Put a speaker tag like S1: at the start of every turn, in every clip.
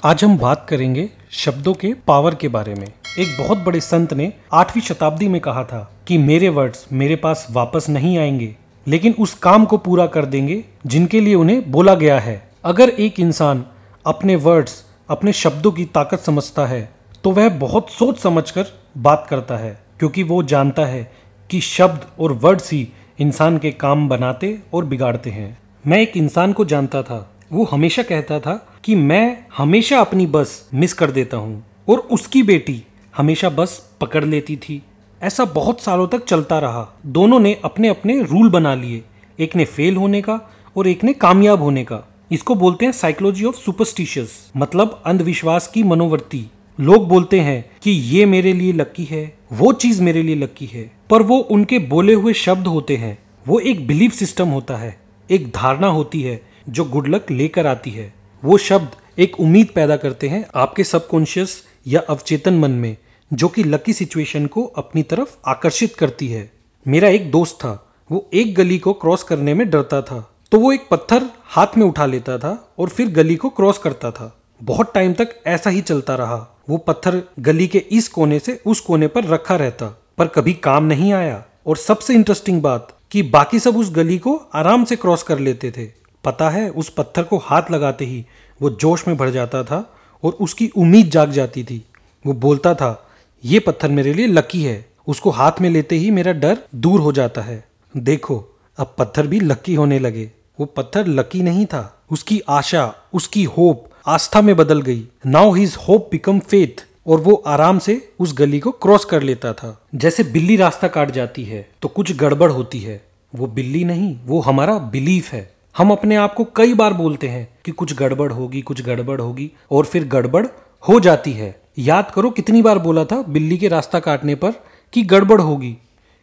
S1: आज हम बात करेंगे शब्दों के पावर के बारे में। एक बहुत बड़े संत ने 8वीं शताब्दी में कहा था कि मेरे वर्ड्स मेरे पास वापस नहीं आएंगे, लेकिन उस काम को पूरा कर देंगे जिनके लिए उन्हें बोला गया है। अगर एक इंसान अपने वर्ड्स, अपने शब्दों की ताकत समझता है तो वह बहुत सोच समझकर बात करता है, क्योंकि वो जानता है कि शब्द और वर्ड्स ही इंसान के काम बनाते और बिगाड़ते हैं। मैं एक इंसान को जानता था, वो हमेशा कहता था कि मैं हमेशा अपनी बस मिस कर देता हूँ और उसकी बेटी हमेशा बस पकड़ लेती थी। ऐसा बहुत सालों तक चलता रहा। दोनों ने अपने अपने रूल बना लिए, एक ने फेल होने का और एक ने कामयाब होने का। इसको बोलते हैं साइकोलॉजी ऑफ सुपरस्टिशियस, मतलब अंधविश्वास की मनोवृत्ति। लोग बोलते हैं कि ये मेरे लिए लकी है, वो चीज मेरे लिए लकी है, पर वो उनके बोले हुए शब्द होते हैं। वो एक बिलीफ सिस्टम होता है, एक धारणा होती है जो गुड लक लेकर आती है। वो शब्द एक उम्मीद पैदा करते हैं आपके सबकॉन्शियस या अवचेतन मन में, जो कि लकी सिचुएशन को अपनी तरफ आकर्षित करती है। मेरा एक दोस्त था, वो एक गली को क्रॉस करने में डरता था, तो वो एक पत्थर हाथ में उठा लेता था और फिर गली को क्रॉस करता था। बहुत टाइम तक ऐसा ही चलता रहा। वो पत्थर गली के इस कोने से उस कोने पर रखा रहता, पर कभी काम नहीं आया। और सबसे इंटरेस्टिंग बात कि बाकी सब उस गली को आराम से क्रॉस कर लेते थे। पता है, उस पत्थर को हाथ लगाते ही वो जोश में भर जाता था और उसकी उम्मीद जाग जाती थी। वो बोलता था, ये पत्थर मेरे लिए लकी है। उसको हाथ में लेते ही मेरा डर दूर हो जाता है। देखो, अब पत्थर भी लकी होने लगे। वो पत्थर लकी नहीं था, उसकी आशा, उसकी होप आस्था में बदल गई। Now his hope become faith, और वो आराम से उस गली को क्रॉस कर लेता था। जैसे बिल्ली रास्ता काट जाती है तो कुछ गड़बड़ होती है। वो बिल्ली नहीं, वो हमारा बिलीफ है। हम अपने आप को कई बार बोलते हैं कि कुछ गड़बड़ होगी, कुछ गड़बड़ होगी, और फिर गड़बड़ हो जाती है। याद करो कितनी बार बोला था बिल्ली के रास्ता काटने पर कि गड़बड़ होगी।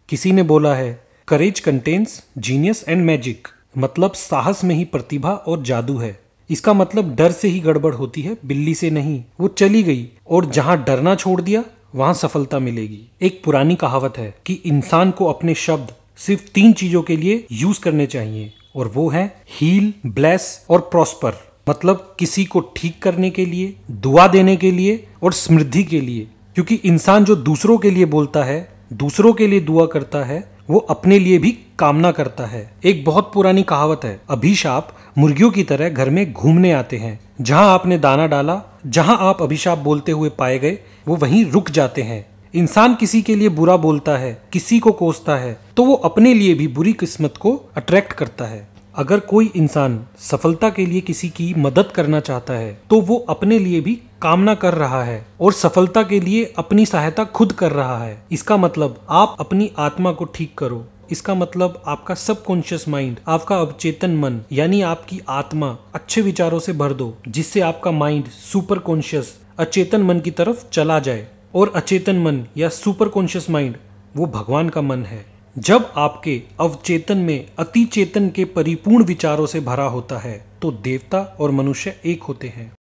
S1: किसी ने बोला है, करेज कंटेन्स जीनियस एंड मैजिक, मतलब साहस में ही प्रतिभा और जादू है। इसका मतलब डर से ही गड़बड़ होती है, बिल्ली से नहीं। वो चली गई और जहां डरना छोड़ दिया वहां सफलता मिलेगी। एक पुरानी कहावत है कि इंसान को अपने शब्द सिर्फ 3 चीजों के लिए यूज करने चाहिए, और वो है हील, ब्लेस और प्रॉस्पर। मतलब किसी को ठीक करने के लिए, दुआ देने के लिए और समृद्धि के लिए। क्योंकि इंसान जो दूसरों के लिए बोलता है, दूसरों के लिए दुआ करता है, वो अपने लिए भी कामना करता है। एक बहुत पुरानी कहावत है, अभिशाप मुर्गियों की तरह घर में घूमने आते हैं। जहां आपने दाना डाला, जहां आप अभिशाप बोलते हुए पाए गए, वो वहीं रुक जाते हैं। इंसान किसी के लिए बुरा बोलता है, किसी को कोसता है, तो वो अपने लिए भी बुरी किस्मत को अट्रैक्ट करता है। अगर कोई इंसान सफलता के लिए किसी की मदद करना चाहता है तो वो अपने लिए भी कामना कर रहा है और सफलता के लिए अपनी सहायता खुद कर रहा है। इसका मतलब आप अपनी आत्मा को ठीक करो। इसका मतलब आपका सबकॉन्शियस माइंड, आपका अवचेतन मन यानी आपकी आत्मा अच्छे विचारों से भर दो, जिससे आपका माइंड सुपर कॉन्शियस अचेतन मन की तरफ चला जाए। और अचेतन मन या सुपर कॉन्शियस माइंड वो भगवान का मन है। जब आपके अवचेतन में अति चेतन के परिपूर्ण विचारों से भरा होता है तो देवता और मनुष्य एक होते हैं।